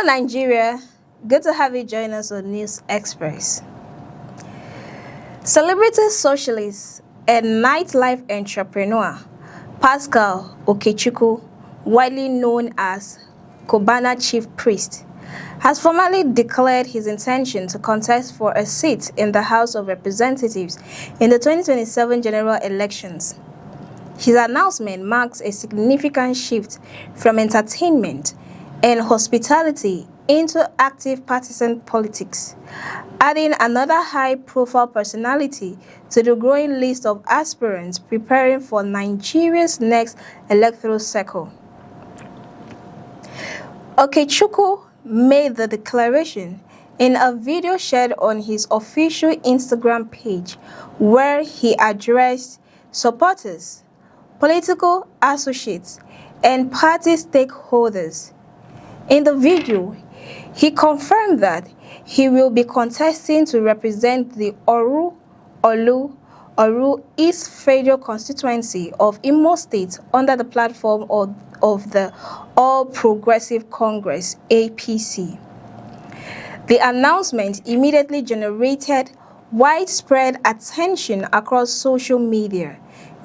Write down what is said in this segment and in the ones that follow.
Nigeria, good to have you join us on News Express. Celebrity socialist and nightlife entrepreneur Pascal Okechukwu, widely known as Cubana chief priest, has formally declared his intention to contest for a seat in the House of Representatives in the 2027 general elections. His announcement marks a significant shift from entertainment and hospitality into active partisan politics, adding another high-profile personality to the growing list of aspirants preparing for Nigeria's next electoral cycle. Okechukwu made the declaration in a video shared on his official Instagram page, where he addressed supporters, political associates, and party stakeholders. In the video, he confirmed that he will be contesting to represent the Oru East Federal Constituency of Imo State under the platform of the All Progressive Congress (APC). The announcement immediately generated widespread attention across social media,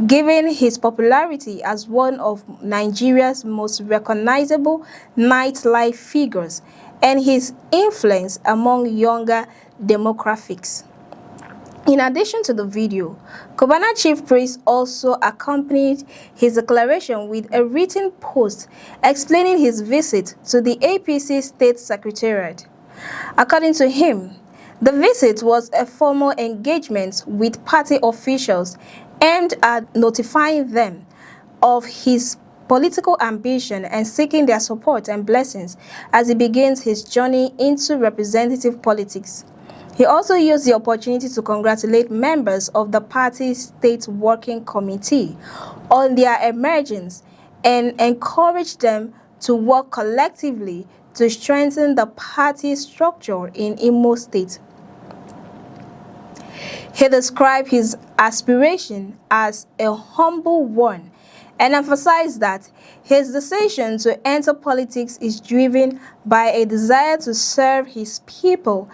given his popularity as one of Nigeria's most recognizable nightlife figures and his influence among younger demographics. In addition to the video, Cubana chief priest also accompanied his declaration with a written post explaining his visit to the APC State Secretariat. According to him, the visit was a formal engagement with party officials aimed at notifying them of his political ambition and seeking their support and blessings as he begins his journey into representative politics. He also used the opportunity to congratulate members of the party's state working committee on their emergence and encourage them to work collectively to strengthen the party structure in Imo State. He described his aspiration as a humble one and emphasized that his decision to enter politics is driven by a desire to serve his people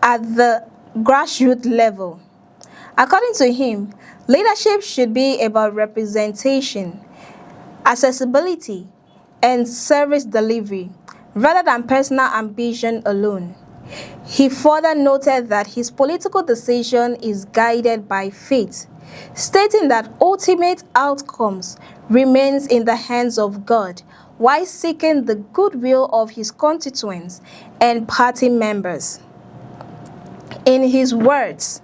at the grassroots level. According to him, leadership should be about representation, accessibility, and service delivery, rather than personal ambition alone. He further noted that his political decision is guided by faith, stating that ultimate outcomes remains in the hands of God, while seeking the goodwill of his constituents and party members. In his words,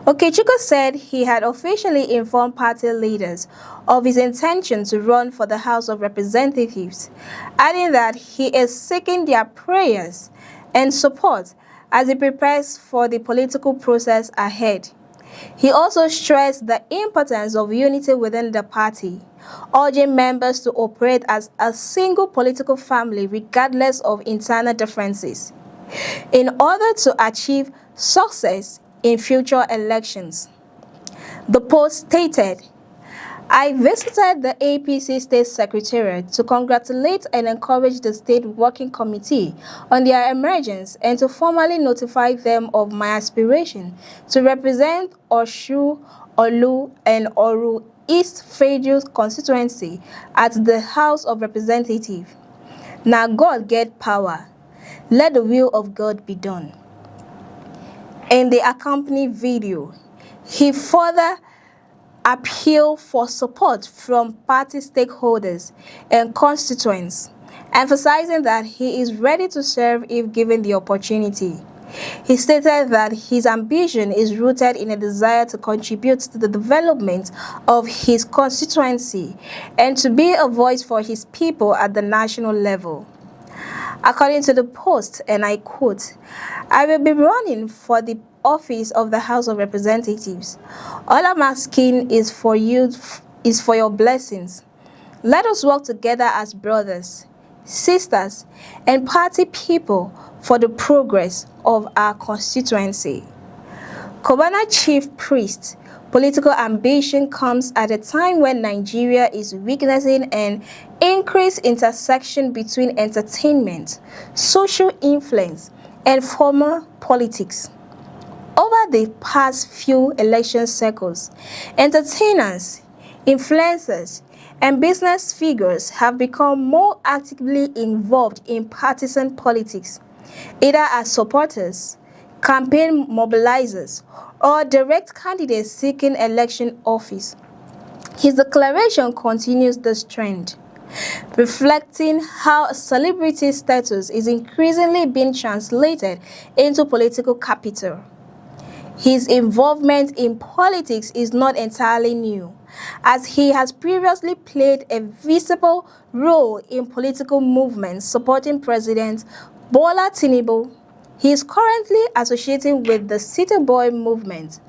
Okechukwu said he had officially informed party leaders of his intention to run for the House of Representatives, adding that he is seeking their prayers and support as he prepares for the political process ahead. He also stressed the importance of unity within the party, urging members to operate as a single political family regardless of internal differences, in order to achieve success in future elections. The post stated, "I visited the APC State Secretariat to congratulate and encourage the State Working Committee on their emergence and to formally notify them of my aspiration to represent Oshu, Olu, and Oru East Federal Constituency at the House of Representatives. Now God get power. Let the will of God be done." In the accompanying video, he further appealed for support from party stakeholders and constituents, emphasizing that he is ready to serve if given the opportunity. He stated that his ambition is rooted in a desire to contribute to the development of his constituency and to be a voice for his people at the national level. According to the post, and I quote, "I will be running for the office of the House of Representatives. All I'm asking is for your blessings. Let us work together as brothers, sisters, and party people for the progress of our constituency." Cubana chief priest Political ambition comes at a time when Nigeria is witnessing an increased intersection between entertainment, social influence, and formal politics. Over the past few election cycles, entertainers, influencers, and business figures have become more actively involved in partisan politics, either as supporters, campaign mobilizers, or direct candidates seeking election office. His declaration continues this trend, reflecting how celebrity status is increasingly being translated into political capital. His involvement in politics is not entirely new, as he has previously played a visible role in political movements supporting President Bola Tinubu. He is currently associating with the City Boy movement,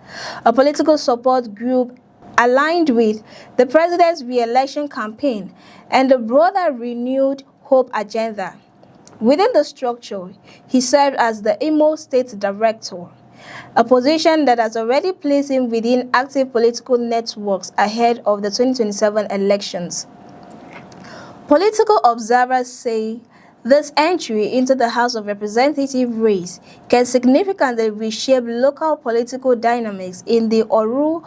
a political support group aligned with the president's re-election campaign and the broader Renewed Hope agenda. Within the structure, he served as the Imo State Director, a position that has already placed him within active political networks ahead of the 2027 elections. Political observers say this entry into the House of Representatives race can significantly reshape local political dynamics in the Oru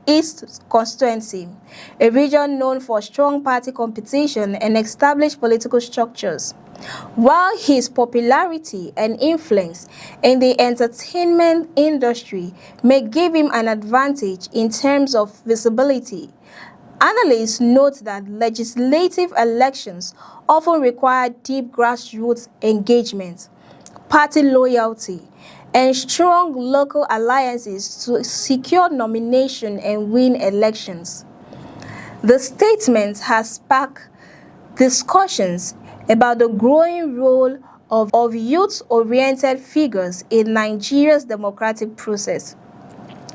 East constituency, a region known for strong party competition and established political structures. While his popularity and influence in the entertainment industry may give him an advantage in terms of visibility, analysts note that legislative elections often require deep grassroots engagement, party loyalty, and strong local alliances to secure nomination and win elections. The statement has sparked discussions about the growing role of youth-oriented figures in Nigeria's democratic process.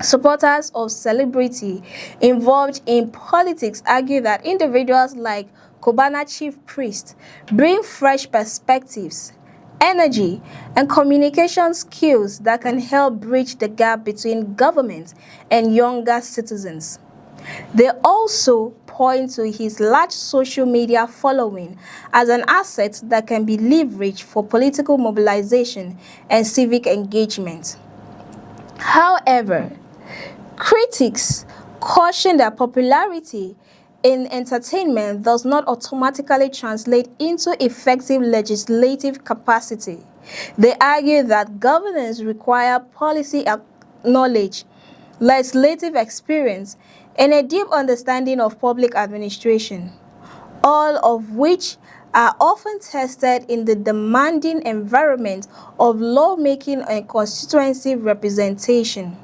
Supporters of celebrity involved in politics argue that individuals like Cubana chief priest bring fresh perspectives, energy, and communication skills that can help bridge the gap between government and younger citizens. They also point to his large social media following as an asset that can be leveraged for political mobilization and civic engagement. However, critics caution that popularity in entertainment does not automatically translate into effective legislative capacity. They argue that governance requires policy knowledge, legislative experience, and a deep understanding of public administration, all of which are often tested in the demanding environment of lawmaking and constituency representation.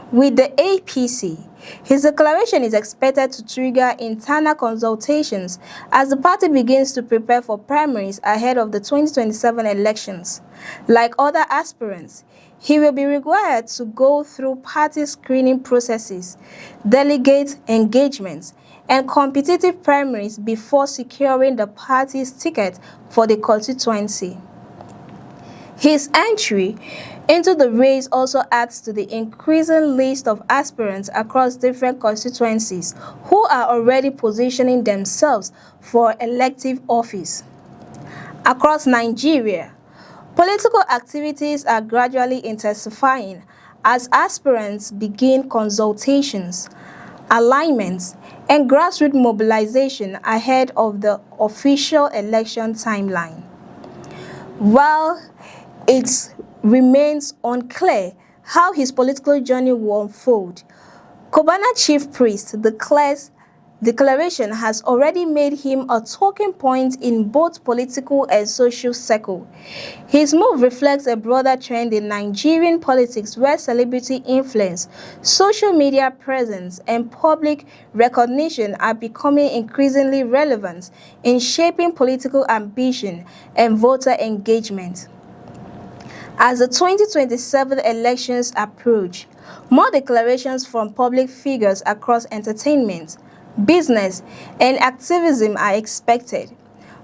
With the APC, his declaration is expected to trigger internal consultations as the party begins to prepare for primaries ahead of the 2027 elections. Like other aspirants, he will be required to go through party screening processes, delegate engagements, and competitive primaries before securing the party's ticket for the constituency. His entry into the race also adds to the increasing list of aspirants across different constituencies who are already positioning themselves for elective office. Across Nigeria, political activities are gradually intensifying as aspirants begin consultations, alignments, and grassroots mobilization ahead of the official election timeline. While it remains unclear how his political journey will unfold, Cubana chief priest declaration has already made him a talking point in both political and social circles. His move reflects a broader trend in Nigerian politics where celebrity influence, social media presence, and public recognition are becoming increasingly relevant in shaping political ambition and voter engagement. As the 2027 elections approach, more declarations from public figures across entertainment, business, and activism are expected,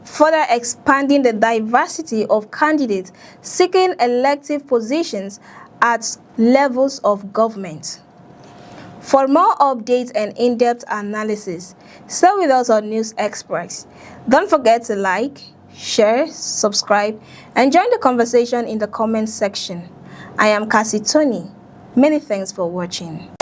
further expanding the diversity of candidates seeking elective positions at levels of government. For more updates and in-depth analysis, stay with us on News Express. Don't forget to like, share, subscribe, and join the conversation in the comment section. I am Cassie Tony. Many thanks for watching.